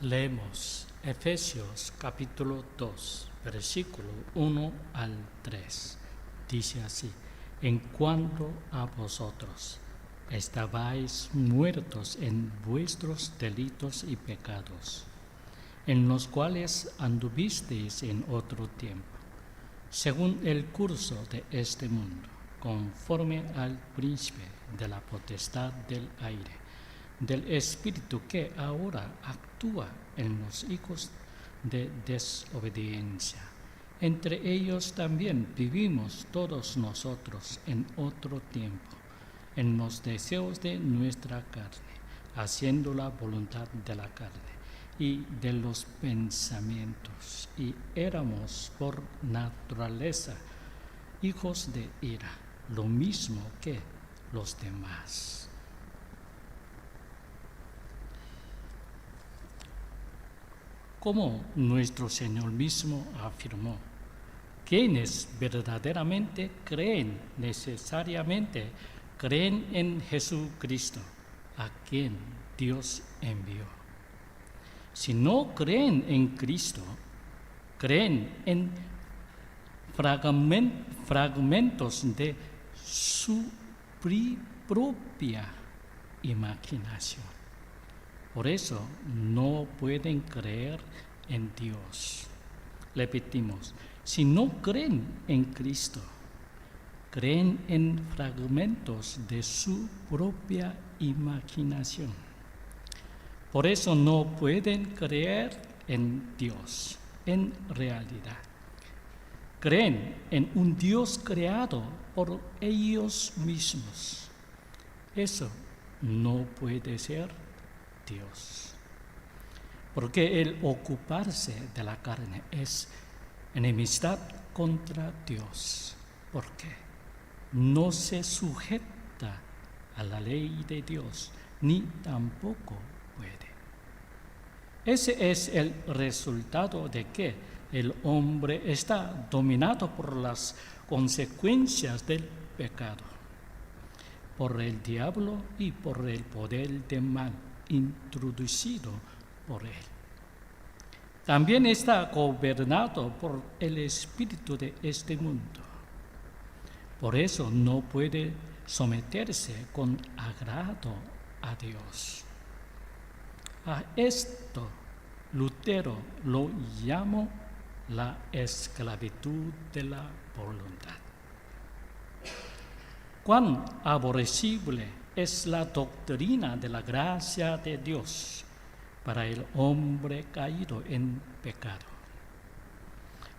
Leemos Efesios capítulo 2, versículo 1 al 3. Dice así: En cuanto a vosotros, estabais muertos en vuestros delitos y pecados, en los cuales anduvisteis en otro tiempo, según el curso de este mundo, conforme al príncipe de la potestad del aire, del espíritu que ahora actúa en los hijos de desobediencia. Entre ellos también vivimos todos nosotros en otro tiempo, en los deseos de nuestra carne, haciendo la voluntad de la carne y de los pensamientos, y éramos por naturaleza hijos de ira, lo mismo que los demás. Como nuestro Señor mismo afirmó, quienes verdaderamente creen necesariamente creen en Jesucristo, a quien Dios envió. Si no creen en Cristo, creen en fragmentos de su propia imaginación. Por eso no pueden creer en Dios. Repetimos, si no creen en Cristo, creen en fragmentos de su propia imaginación. Por eso no pueden creer en Dios, en realidad. Creen en un Dios creado por ellos mismos. Eso no puede ser Dios. Porque el ocuparse de la carne es enemistad contra Dios. Porque no se sujeta a la ley de Dios, ni tampoco puede. Ese es el resultado de que el hombre está dominado por las consecuencias del pecado, por el diablo y por el poder del mal introducido por él. También está gobernado por el espíritu de este mundo. Por eso no puede someterse con agrado a Dios. A esto Lutero lo llamó la esclavitud de la voluntad. Cuán aborrecible es la doctrina de la gracia de Dios para el hombre caído en pecado,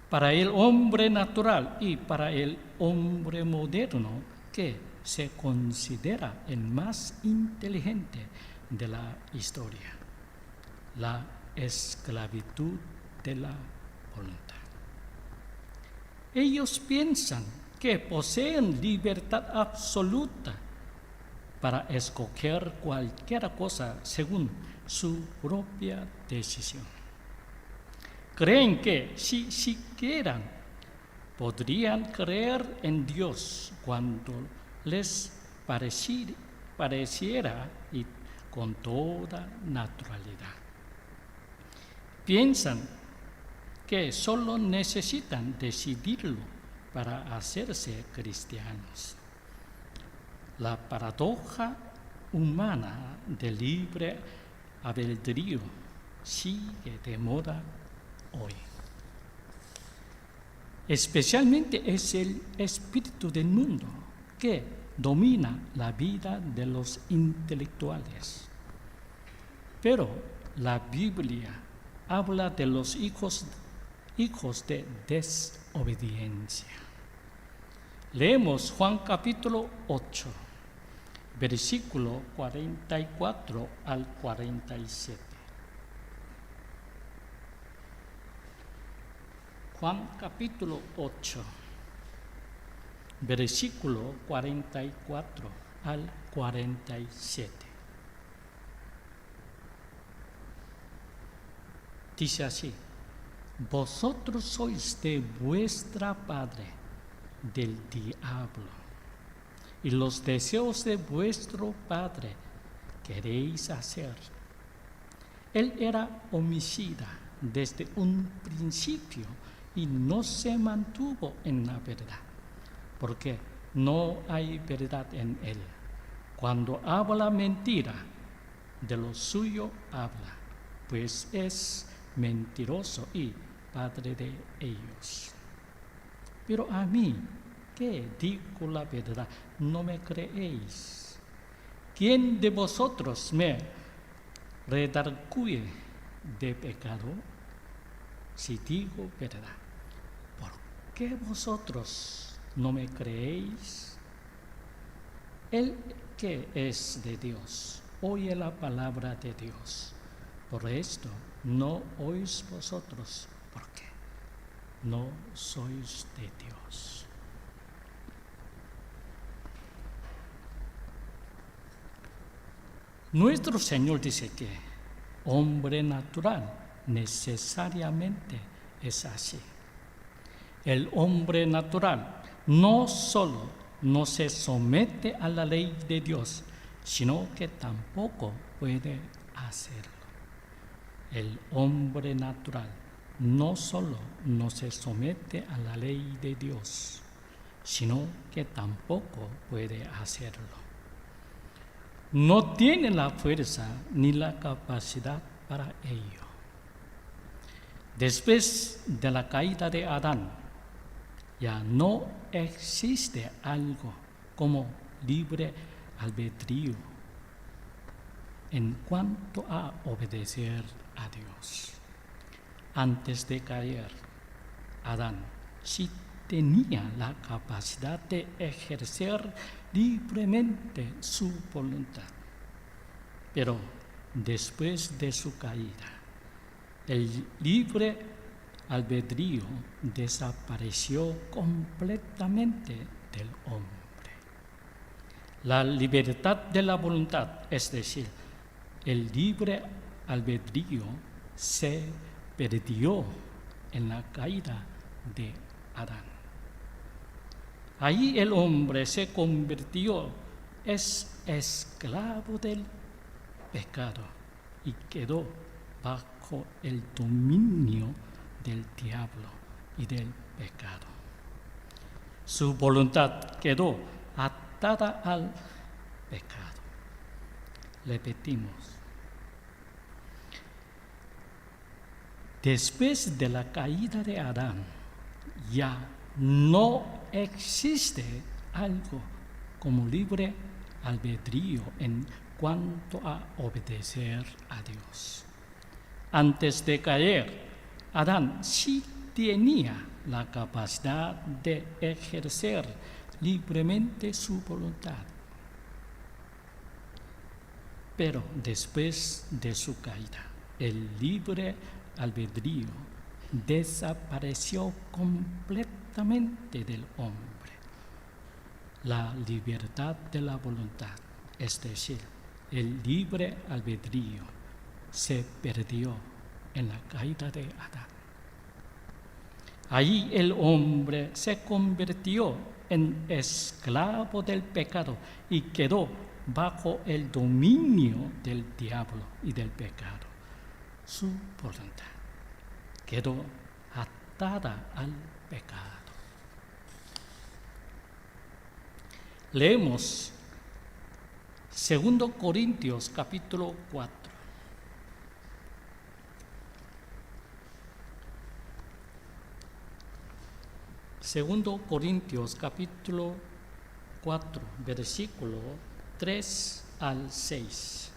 para el hombre natural y para el hombre moderno que se considera el más inteligente de la historia, la esclavitud de la voluntad. Ellos piensan que poseen libertad absoluta para escoger cualquier cosa según su propia decisión. Creen que si siquiera podrían creer en Dios cuando les pareciera y con toda naturalidad. Piensan que solo necesitan decidirlo para hacerse cristianos. La paradoja humana del libre albedrío sigue de moda hoy. Especialmente es el espíritu del mundo que domina la vida de los intelectuales. Pero la Biblia habla de los hijos de desobediencia. Leemos Juan capítulo 8, versículo 44 al 47. Juan capítulo 8, versículo 44 al 47. Dice así: Vosotros sois de vuestra padre, del diablo, y los deseos de vuestro padre queréis hacer. Él era homicida desde un principio y no se mantuvo en la verdad, porque no hay verdad en él. Cuando habla mentira, de lo suyo habla, pues es mentiroso y padre de ellos. Pero a mí, que digo la verdad, no me creéis. ¿Quién de vosotros me redarguye de pecado? Si digo verdad, ¿por qué vosotros no me creéis? El que es de Dios oye la palabra de Dios. Por esto no oís vosotros, porque no sois de Dios. Nuestro Señor dice que hombre natural necesariamente es así. El hombre natural no solo no se somete a la ley de Dios, sino que tampoco puede hacerlo. El hombre natural no solo no se somete a la ley de Dios, sino que tampoco puede hacerlo. No tiene la fuerza ni la capacidad para ello. Después de la caída de Adán, ya no existe algo como libre albedrío en cuanto a obedecer a Dios. Antes de caer, Adán sí tenía la capacidad de ejercer libremente su voluntad. Pero después de su caída, el libre albedrío desapareció completamente del hombre. La libertad de la voluntad, es decir, el libre albedrío, se perdió en la caída de Adán. Ahí el hombre se convirtió, es esclavo del pecado y quedó bajo el dominio del diablo y del pecado. Su voluntad quedó atada al pecado. Repetimos. Después de la caída de Adán, ya no existe algo como libre albedrío en cuanto a obedecer a Dios. Antes de caer, Adán sí tenía la capacidad de ejercer libremente su voluntad. Pero después de su caída, el libre albedrío desapareció completamente del hombre. La libertad de la voluntad, es decir, el libre albedrío, se perdió en la caída de Adán. Allí el hombre se convirtió en esclavo del pecado y quedó bajo el dominio del diablo y del pecado. Su voluntad quedó atada al pecado. Leemos 2 Corintios capítulo 4. Segundo Corintios capítulo 4, versículo 3 al 6.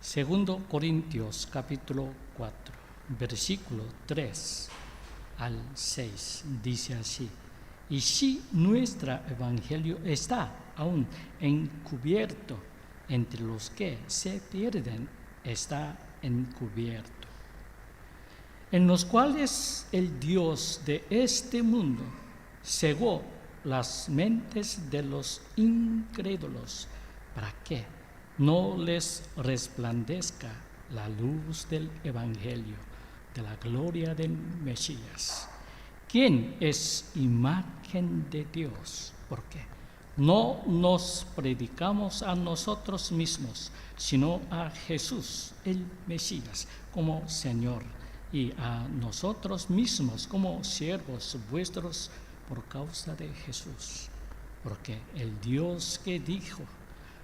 Segundo Corintios capítulo 4, versículo 3 al 6, dice así: y si nuestro evangelio está aún encubierto, entre los que se pierden está encubierto, en los cuales el Dios de este mundo cegó las mentes de los incrédulos para que no les resplandezca la luz del evangelio de la gloria del Mesías, ¿quién es imagen de Dios? ¿Por qué? No nos predicamos a nosotros mismos, sino a Jesús, el Mesías, como Señor, y a nosotros mismos como siervos vuestros por causa de Jesús. Porque el Dios que dijo,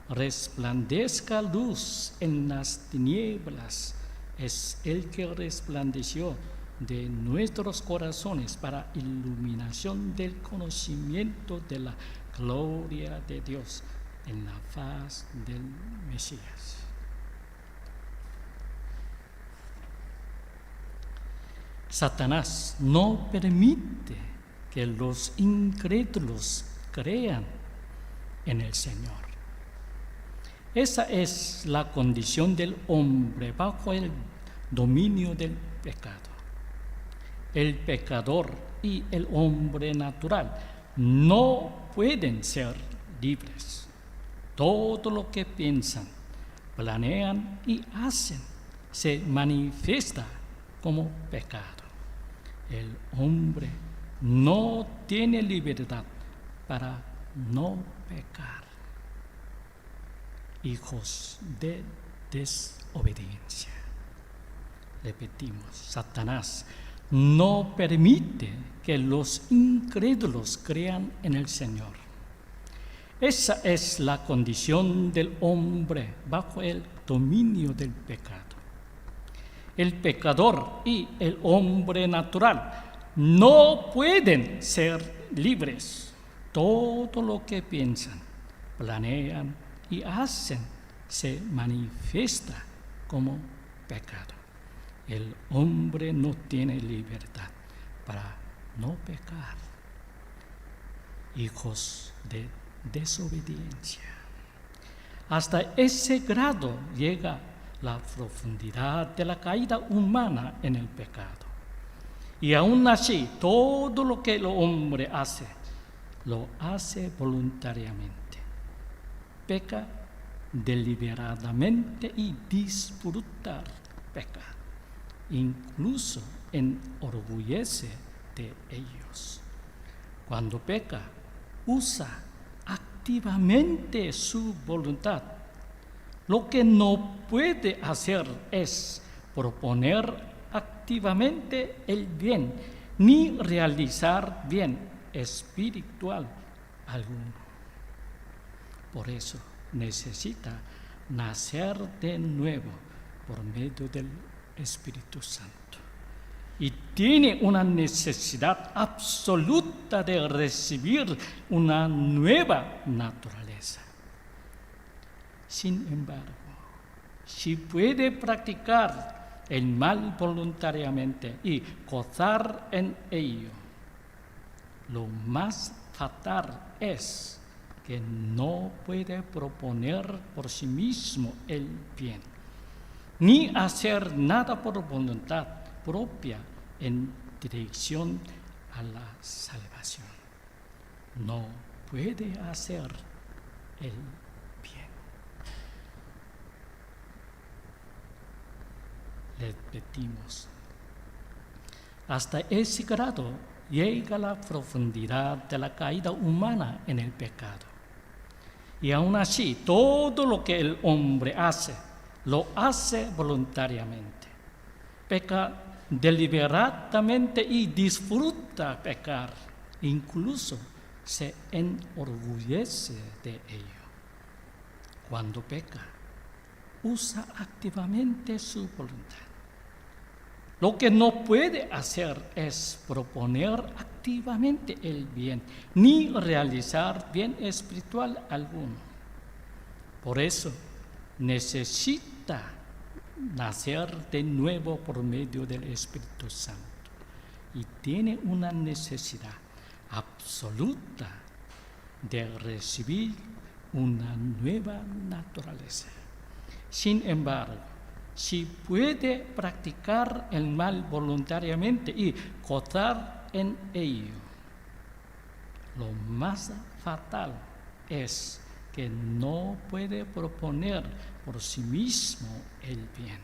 resplandezca luz en las tinieblas, es el que resplandeció de nuestros corazones para iluminación del conocimiento de la gloria de Dios en la faz del Mesías. Satanás no permite que los incrédulos crean en el Señor. Esa es la condición del hombre bajo el dominio del pecado. El pecador y el hombre natural no pueden ser libres. Todo lo que piensan, planean y hacen se manifiesta como pecado. El hombre no tiene libertad para no pecar. Hijos de desobediencia. Repetimos, Satanás no permite que los incrédulos crean en el Señor. Esa es la condición del hombre bajo el dominio del pecado. El pecador y el hombre natural no pueden ser libres. Todo lo que piensan, planean y hacen se manifiesta como pecado. El hombre no tiene libertad para no pecar. Hijos de desobediencia. Hasta ese grado llega la profundidad de la caída humana en el pecado. Y aún así, todo lo que el hombre hace, lo hace voluntariamente. Peca deliberadamente y disfrutar peca. Incluso enorgullece de ellos. Cuando peca, usa activamente su voluntad. Lo que no puede hacer es proponer activamente el bien, ni realizar bien espiritual alguno. Por eso necesita nacer de nuevo por medio del Espíritu Santo. Y tiene una necesidad absoluta de recibir una nueva naturaleza. Sin embargo, si puede practicar el mal voluntariamente y gozar en ello, lo más fatal es que no puede proponer por sí mismo el bien, ni hacer nada por voluntad propia en dirección a la salvación. No puede hacer el bien. Repetimos. Hasta ese grado llega la profundidad de la caída humana en el pecado. Y aún así, todo lo que el hombre hace, lo hace voluntariamente. Peca deliberadamente y disfruta pecar. Incluso se enorgullece de ello. Cuando peca, usa activamente su voluntad. Lo que no puede hacer es proponer activamente el bien, ni realizar bien espiritual alguno. Por eso necesita nacer de nuevo por medio del Espíritu Santo. Y tiene una necesidad absoluta de recibir una nueva naturaleza. Sin embargo, si puede practicar el mal voluntariamente y gozar en ello, lo más fatal es que no puede proponer por sí mismo el bien,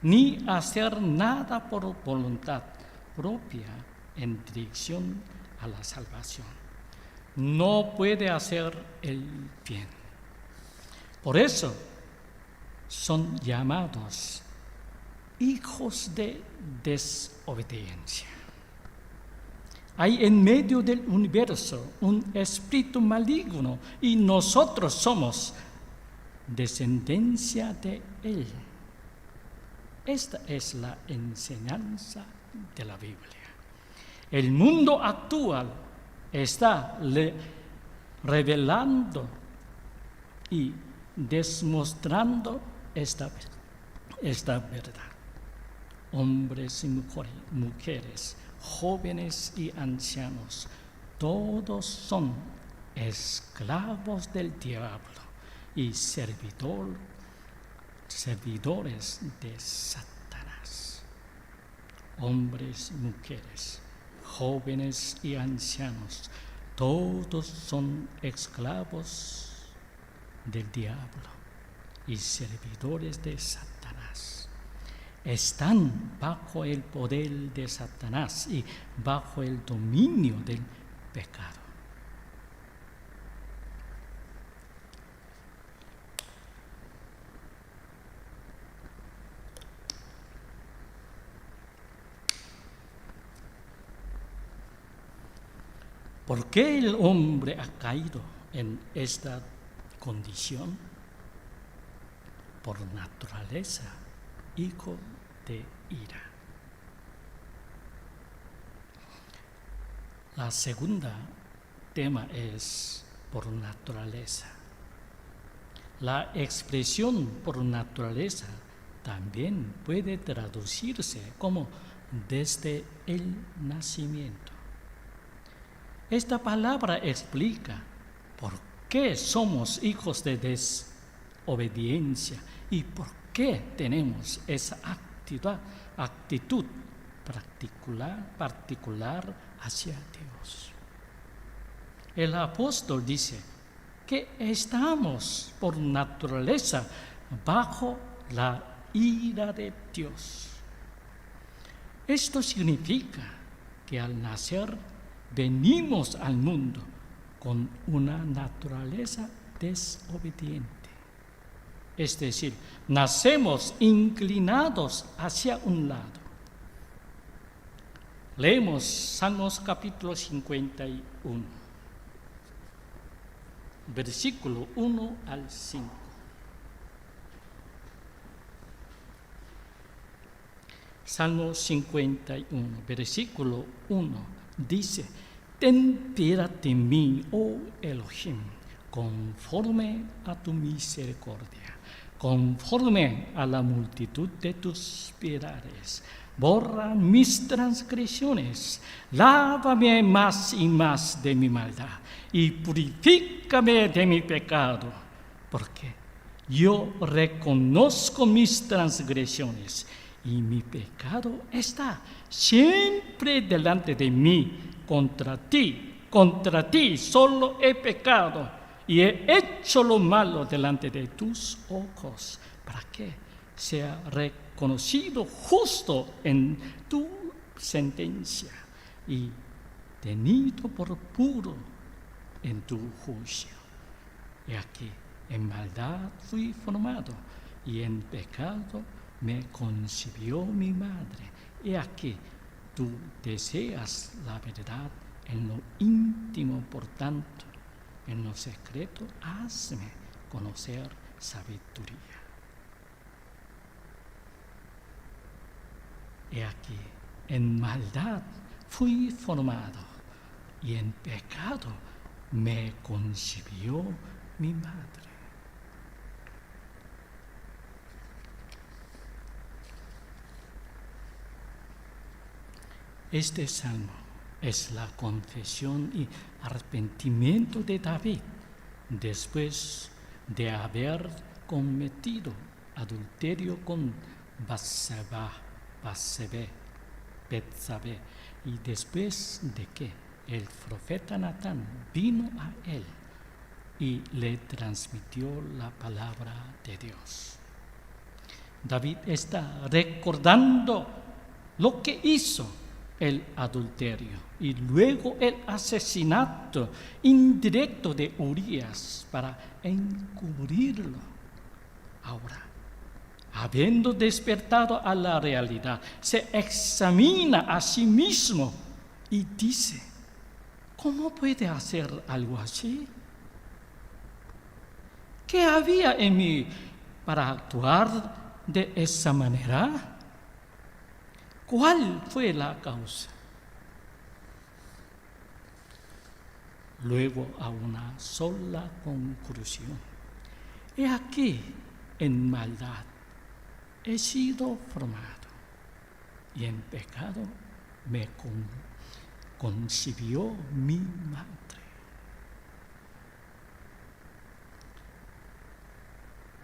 ni hacer nada por voluntad propia en dirección a la salvación. No puede hacer el bien. Por eso son llamados hijos de desobediencia. Hay en medio del universo un espíritu maligno y nosotros somos descendencia de él. Esta es la enseñanza de la Biblia. El mundo actual está revelando y demostrando esta verdad. Hombres y mujeres, jóvenes y ancianos, todos son esclavos del diablo y servidores de Satanás. Hombres y mujeres, jóvenes y ancianos, todos son esclavos del diablo y servidores de Satanás. Están bajo el poder de Satanás y bajo el dominio del pecado. ¿Por qué el hombre ha caído en esta condición? Por naturaleza, hijo de ira. La segunda tema es por naturaleza. La expresión por naturaleza también puede traducirse como desde el nacimiento. Esta palabra explica por qué somos hijos de desobediencia y por qué tenemos esa actitud particular hacia Dios. El apóstol dice que estamos por naturaleza bajo la ira de Dios. Esto significa que al nacer venimos al mundo con una naturaleza desobediente. Es decir, nacemos inclinados hacia un lado. Leemos Salmos capítulo 51, versículo 1 al 5. Salmo 51, versículo 1, dice: Ten piedad de mí, oh Elohim, conforme a tu misericordia, conforme a la multitud de tus piedades. Borra mis transgresiones, lávame más y más de mi maldad, y purifícame de mi pecado, porque yo reconozco mis transgresiones, y mi pecado está siempre delante de mí. Contra ti solo he pecado y he hecho lo malo delante de tus ojos, para que sea reconocido justo en tu sentencia y tenido por puro en tu juicio. Y aquí, en maldad fui formado y en pecado me concibió mi madre. Y aquí, tú deseas la verdad en lo íntimo, por tanto, en lo secreto, hazme conocer sabiduría. He aquí, en maldad fui formado y en pecado me concibió mi madre. Este salmo es la confesión y arrepentimiento de David después de haber cometido adulterio con Betsabé, y después de que el profeta Natán vino a él y le transmitió la palabra de Dios. David está recordando lo que hizo el adulterio y luego el asesinato indirecto de Urías para encubrirlo. Ahora, habiendo despertado a la realidad, se examina a sí mismo y dice: ¿cómo puede hacer algo así? ¿Qué había en mí para actuar de esa manera? ¿Cuál fue la causa? Luego a una sola conclusión: he aquí, en maldad he sido formado, y en pecado me concibió mi madre.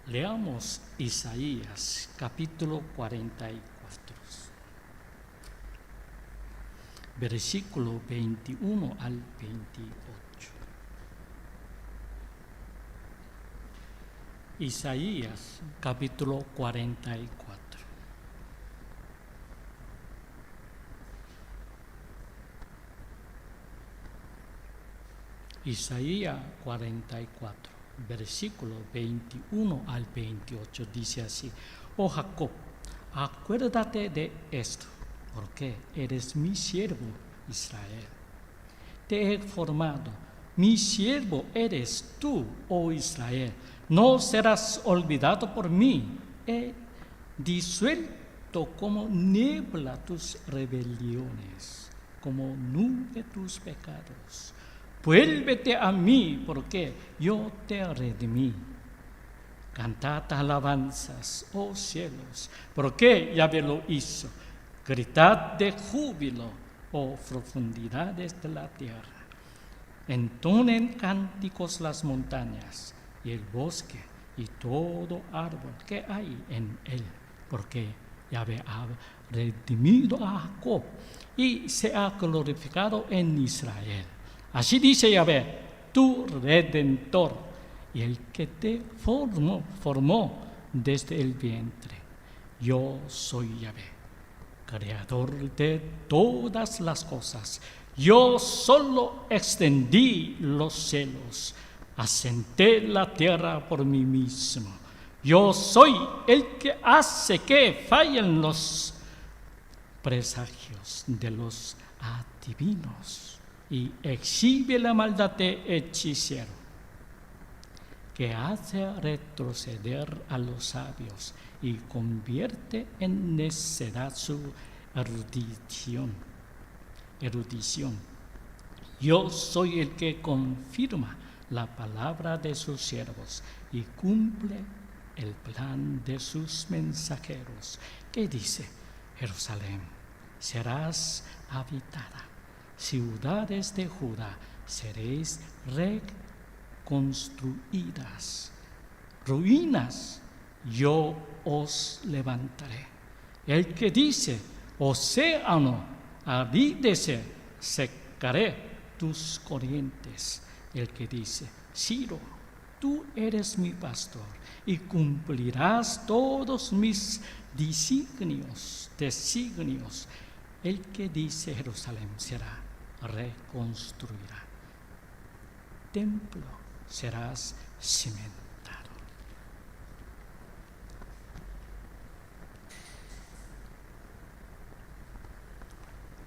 Leamos Isaías capítulo 44. Versículo 21 al 28. Isaías capítulo 44. Isaías 44, versículo 21 al 28 dice así: Oh Jacob, acuérdate de esto, porque eres mi siervo Israel. Te he formado, mi siervo eres tú, oh Israel. No serás olvidado por mí. He disuelto como niebla tus rebeliones, como nube tus pecados. Vuélvete a mí, porque yo te redimí. Cantad alabanzas, oh cielos, porque Yahvé lo hizo. Gritad de júbilo, oh profundidades de la tierra. Entonen cánticos las montañas y el bosque y todo árbol que hay en él, porque Yahvé ha redimido a Jacob y se ha glorificado en Israel. Así dice Yahvé, tu Redentor, y el que te formó desde el vientre. Yo soy Yahvé, creador de todas las cosas. Yo solo extendí los cielos, asenté la tierra por mí mismo. Yo soy el que hace que fallen los presagios de los adivinos y exhibe la maldad de hechicero, que hace retroceder a los sabios y convierte en necedad su erudición. Yo soy el que confirma la palabra de sus siervos y cumple el plan de sus mensajeros, que dice: Jerusalén, serás habitada, ciudades de Judá, seréis reconstruidas. Ruinas, yo os levantaré. El que dice: océano, avídese, secaré tus corrientes. El que dice: Ciro, tú eres mi pastor y cumplirás todos mis designios. El que dice: Jerusalén será reconstruida, templo serás cimentado.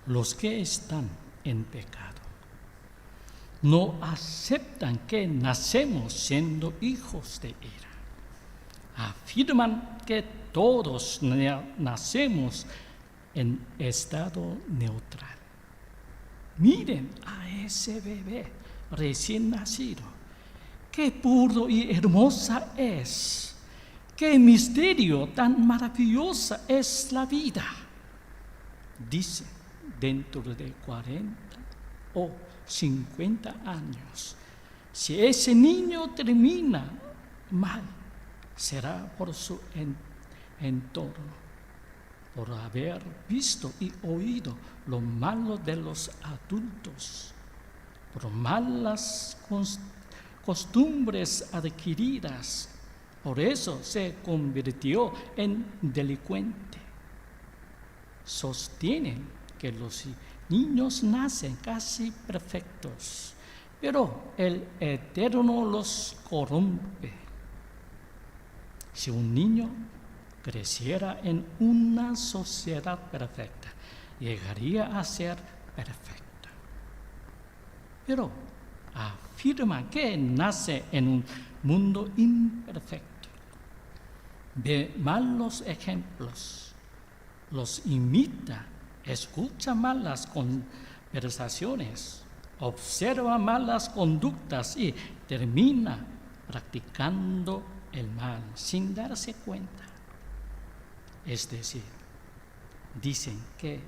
Los que están en pecado no aceptan que nacemos siendo hijos de ira. Afirman que todos nacemos en estado neutral. Miren a ese bebé recién nacido. Qué puro y hermosa es. Qué misterio tan maravillosa es la vida. Dice: dentro de 40 o 50 años, si ese niño termina mal, será por su entorno, por haber visto y oído lo malo de los adultos, por malas costumbres adquiridas. Por eso se convirtió en delincuente. Sostienen que que los niños nacen casi perfectos, pero el Eterno los corrompe. Si un niño creciera en una sociedad perfecta, llegaría a ser perfecto. Pero afirma que nace en un mundo imperfecto. Ve malos ejemplos, los imita, escucha malas conversaciones, observa malas conductas y termina practicando el mal sin darse cuenta. Es decir, dicen que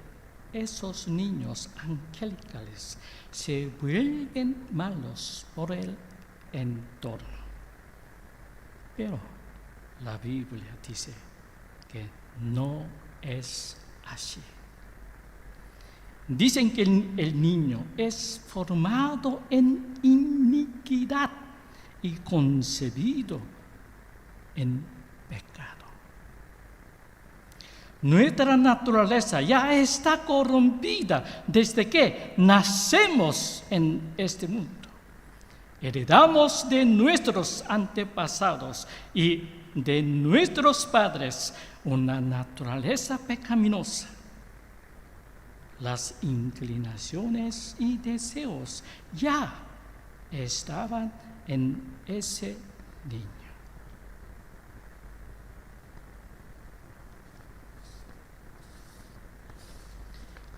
esos niños angelicales se vuelven malos por el entorno. Pero la Biblia dice que no es así. Dicen que el niño es formado en iniquidad y concebido en pecado. Nuestra naturaleza ya está corrompida desde que nacemos en este mundo. Heredamos de nuestros antepasados y de nuestros padres una naturaleza pecaminosa. Las inclinaciones y deseos ya estaban en ese niño.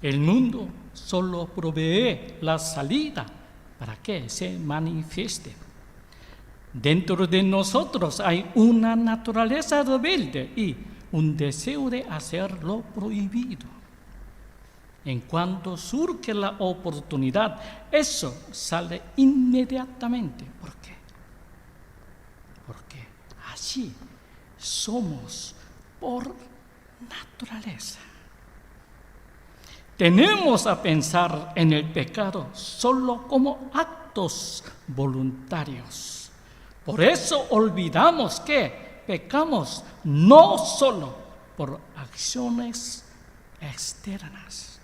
El mundo solo provee la salida para que se manifieste. Dentro de nosotros hay una naturaleza rebelde y un deseo de hacer lo prohibido. En cuanto surge la oportunidad, eso sale inmediatamente. ¿Por qué? Porque así somos por naturaleza. Tenemos a pensar en el pecado solo como actos voluntarios. Por eso olvidamos que pecamos no solo por acciones externas.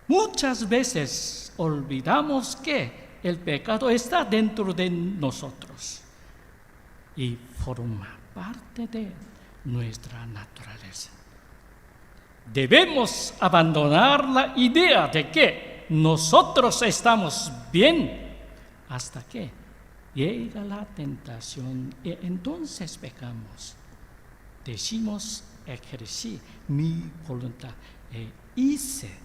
Muchas veces olvidamos que el pecado está dentro de nosotros y forma parte de nuestra naturaleza. Debemos abandonar la idea de que nosotros estamos bien hasta que llega la tentación y entonces pecamos. Decimos, ejercí mi voluntad e hice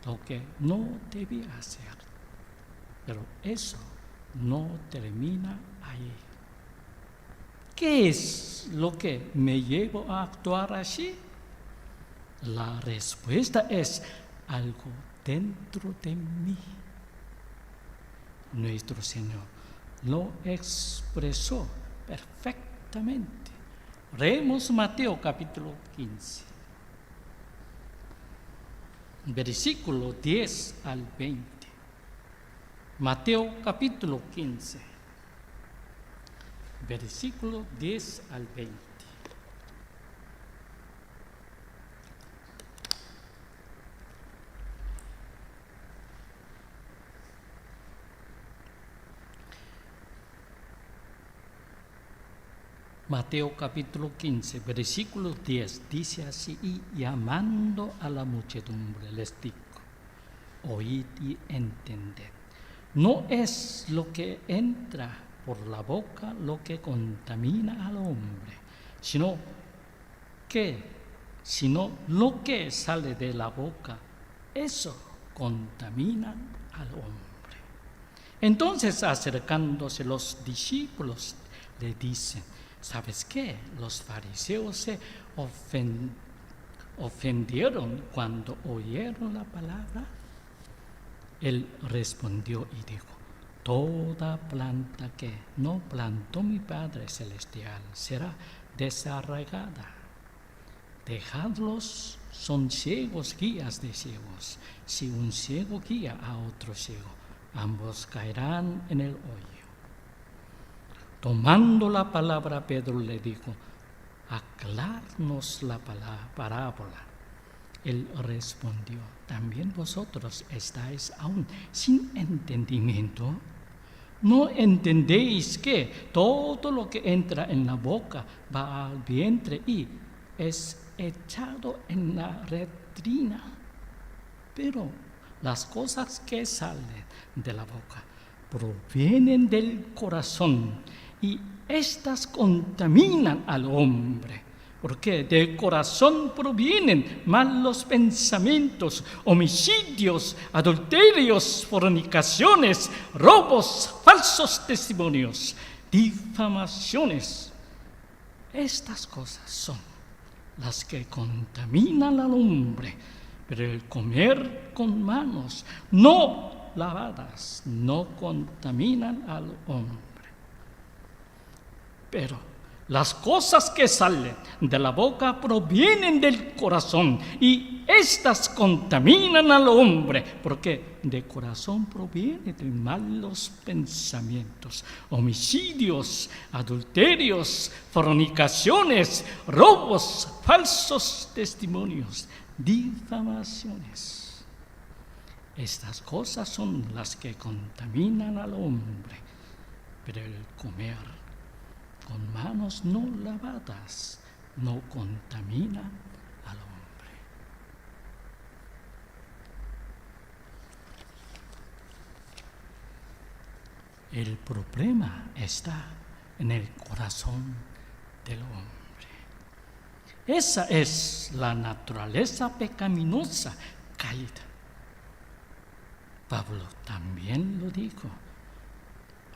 lo que no debía hacer. Pero eso no termina ahí. ¿Qué es lo que me llevó a actuar así? La respuesta es algo dentro de mí. Nuestro Señor lo expresó perfectamente. Leemos Mateo capítulo 15, versículo 10 al 20. Mateo capítulo 15, versículo 10 al 20. Mateo capítulo 15, versículo 10, dice así: y llamando a la muchedumbre les dijo, oíd y entended, no es lo que entra por la boca lo que contamina al hombre, sino lo que sale de la boca, eso contamina al hombre. Entonces, acercándose los discípulos, le dicen: ¿sabes qué? Los fariseos se ofendieron cuando oyeron la palabra. Él respondió y dijo: toda planta que no plantó mi Padre Celestial será desarraigada. Dejadlos, son ciegos guías de ciegos. Si un ciego guía a otro ciego, ambos caerán en el hoyo. Tomando la palabra, Pedro le dijo: aclárnos la parábola. Él respondió: ¿también vosotros estáis aún sin entendimiento? ¿No entendéis que todo lo que entra en la boca va al vientre y es echado en la letrina? Pero las cosas que salen de la boca provienen del corazón, y éstas contaminan al hombre. Porque del corazón provienen malos pensamientos, homicidios, adulterios, fornicaciones, robos, falsos testimonios, difamaciones. Estas cosas son las que contaminan al hombre, pero el comer con manos no lavadas no contaminan al hombre. Pero las cosas que salen de la boca provienen del corazón, y éstas contaminan al hombre, porque del corazón provienen de malos pensamientos, homicidios, adulterios, fornicaciones, robos, falsos testimonios, difamaciones. Estas cosas son las que contaminan al hombre, pero el comer con manos no lavadas no contamina al hombre. El problema está en el corazón del hombre. Esa es la naturaleza pecaminosa caída. Pablo también lo dijo.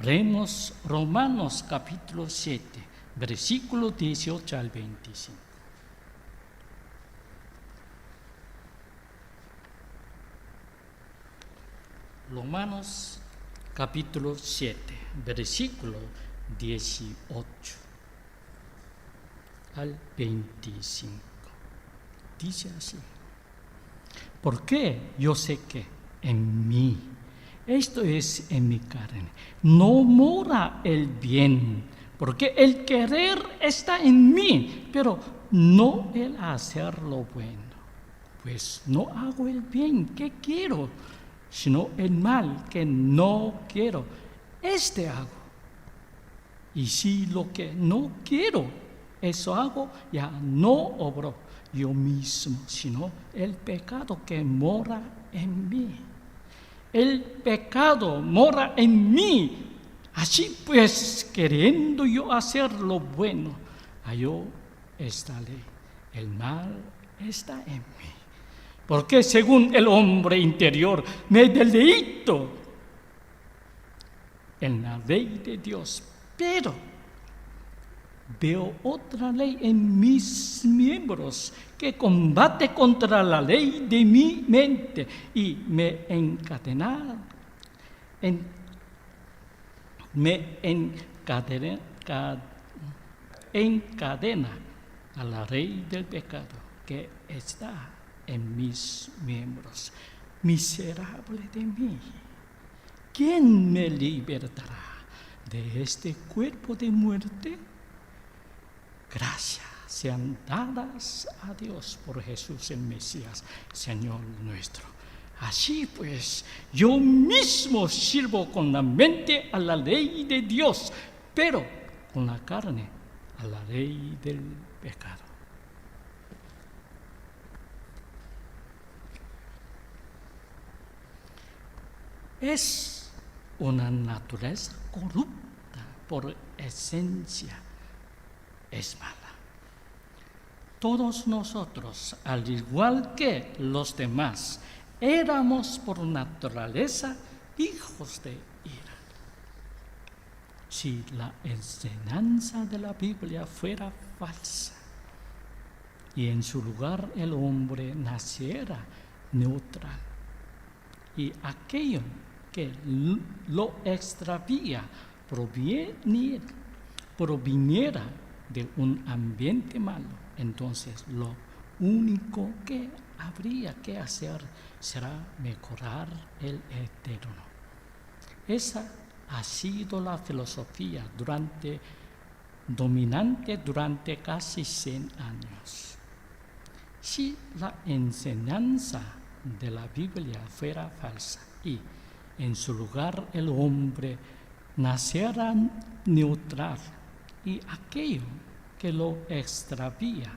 Leemos Romanos capítulo 7, versículo 18 al 25. Romanos capítulo 7, versículo 18 al 25. Dice así: porque yo sé que en mí, esto es en mi carne, no mora el bien, porque el querer está en mí, pero no el hacer lo bueno. Pues no hago el bien que quiero, sino el mal que no quiero, este hago. Y si lo que no quiero, eso hago, ya no obro yo mismo, sino el pecado que mora en mí. El pecado mora en mí. Así pues, queriendo yo hacer lo bueno, hallo esta ley: el mal está en mí. Porque según el hombre interior me deleito en la ley de Dios, pero veo otra ley en mis miembros que combate contra la ley de mi mente y me encadena a la ley del pecado que está en mis miembros. Miserable de mí, ¿quién me libertará de este cuerpo de muerte? Gracias sean dadas a Dios por Jesús el Mesías, Señor nuestro. Así pues, yo mismo sirvo con la mente a la ley de Dios, pero con la carne a la ley del pecado. Es una naturaleza corrupta por esencia. Es mala. Todos nosotros, al igual que los demás, éramos por naturaleza hijos de ira. Si la enseñanza de la Biblia fuera falsa y en su lugar el hombre naciera neutral, y aquello que lo extravía proviniera de un ambiente malo, entonces lo único que habría que hacer será mejorar el eterno. Esa ha sido la filosofía dominante durante casi 100 años. Si la enseñanza de la Biblia fuera falsa y en su lugar el hombre naciera neutral y aquello que lo extravía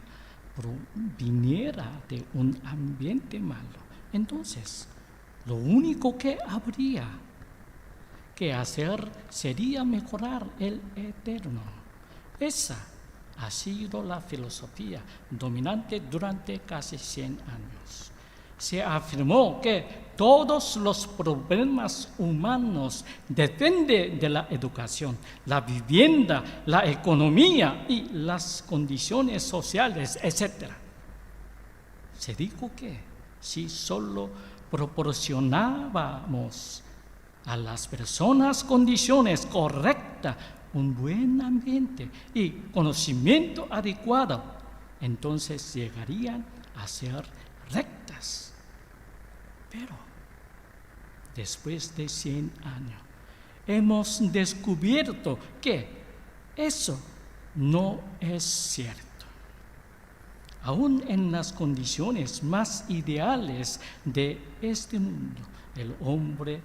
proviniera de un ambiente malo, entonces lo único que habría que hacer sería mejorar el eterno. Esa ha sido la filosofía dominante durante casi 100 años. Se afirmó que todos los problemas humanos dependen de la educación, la vivienda, la economía y las condiciones sociales, etc. Se dijo que si solo proporcionábamos a las personas condiciones correctas, un buen ambiente y conocimiento adecuado, entonces llegarían a ser rectas. Pero después de 100 años, hemos descubierto que eso no es cierto. Aún en las condiciones más ideales de este mundo, el hombre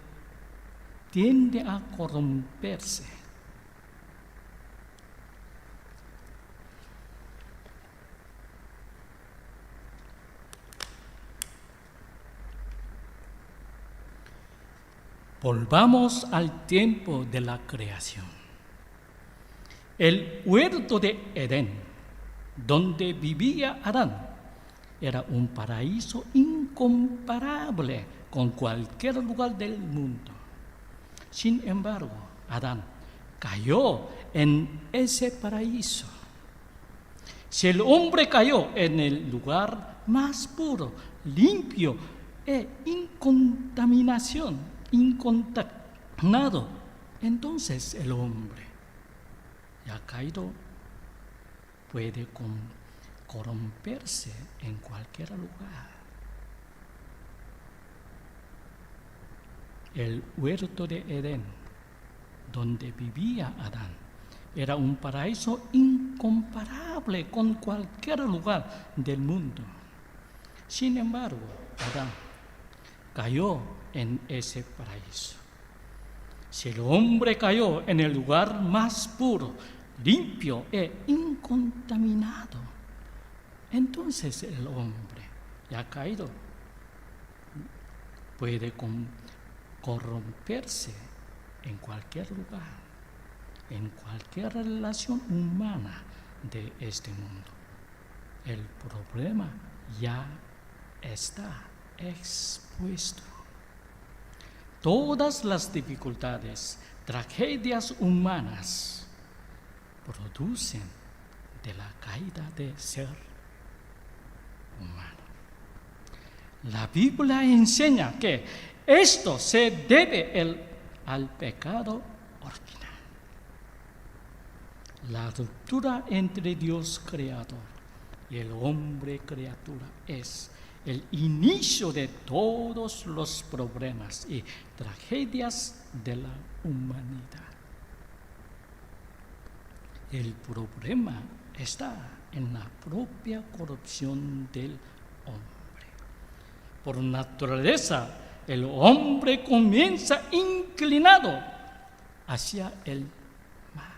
tiende a corromperse. Volvamos al tiempo de la creación. El huerto de Edén, donde vivía Adán, era un paraíso incomparable con cualquier lugar del mundo. Sin embargo, Adán cayó en ese paraíso. Si el hombre cayó en el lugar más puro, limpio e incontaminado, entonces el hombre ya caído puede corromperse en cualquier lugar. El huerto de Edén, donde vivía Adán, era un paraíso incomparable con cualquier lugar del mundo. Sin embargo, Adán cayó en ese paraíso. Si el hombre cayó en el lugar más puro, limpio e incontaminado, entonces el hombre ya caído puede corromperse en cualquier lugar, en cualquier relación humana de este mundo. El problema ya está expuesto. Todas las dificultades, tragedias humanas producen de la caída del ser humano. La Biblia enseña que esto se debe al pecado original. La ruptura entre Dios creador y el hombre criatura es el inicio de todos los problemas y tragedias de la humanidad. El problema está en la propia corrupción del hombre. Por naturaleza, el hombre comienza inclinado hacia el mal.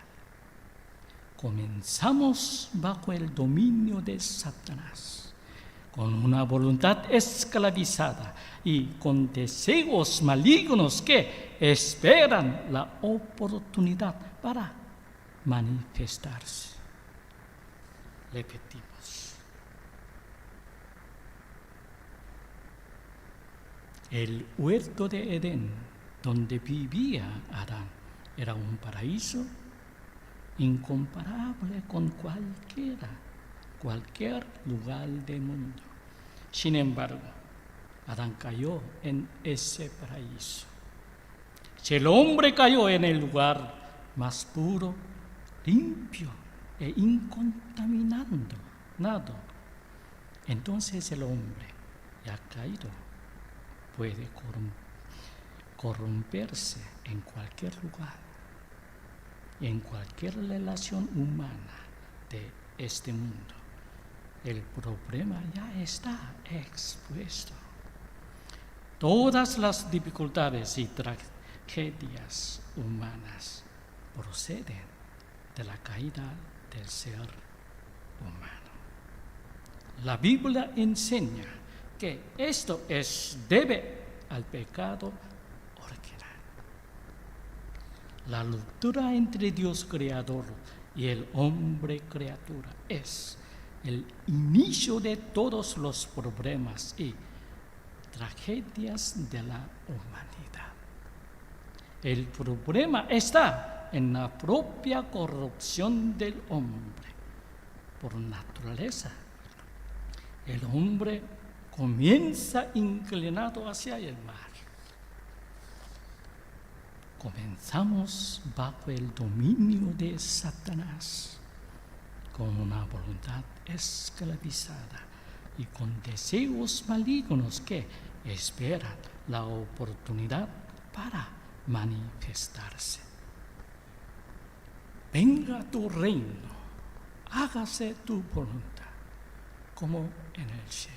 Comenzamos bajo el dominio de Satanás, con una voluntad esclavizada y con deseos malignos que esperan la oportunidad para manifestarse. Repetimos. El huerto de Edén, donde vivía Adán, era un paraíso incomparable con cualquier lugar del mundo. Sin embargo, Adán cayó en ese paraíso. Si el hombre cayó en el lugar más puro, limpio e incontaminado, entonces el hombre ya caído puede corromperse en cualquier lugar, en cualquier relación humana de este mundo. el problema ya está expuesto. Todas las dificultades y tragedias humanas proceden de la caída del ser humano. La Biblia enseña que esto es debe al pecado original. La ruptura entre Dios creador y el hombre criatura es el inicio de todos los problemas y tragedias de la humanidad. El problema está en la propia corrupción del hombre. Por naturaleza, el hombre comienza inclinado hacia el mal. Comenzamos bajo el dominio de Satanás, con una voluntad esclavizada y con deseos malignos que esperan la oportunidad para manifestarse. Venga tu reino, hágase tu voluntad, como en el cielo,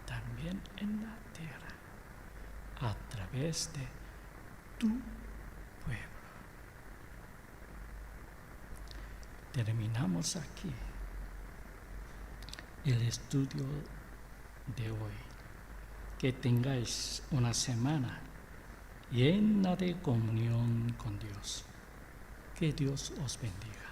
también en la tierra, a través de tu pueblo. Terminamos aquí el estudio de hoy. Que tengáis una semana llena de comunión con Dios. Que Dios os bendiga.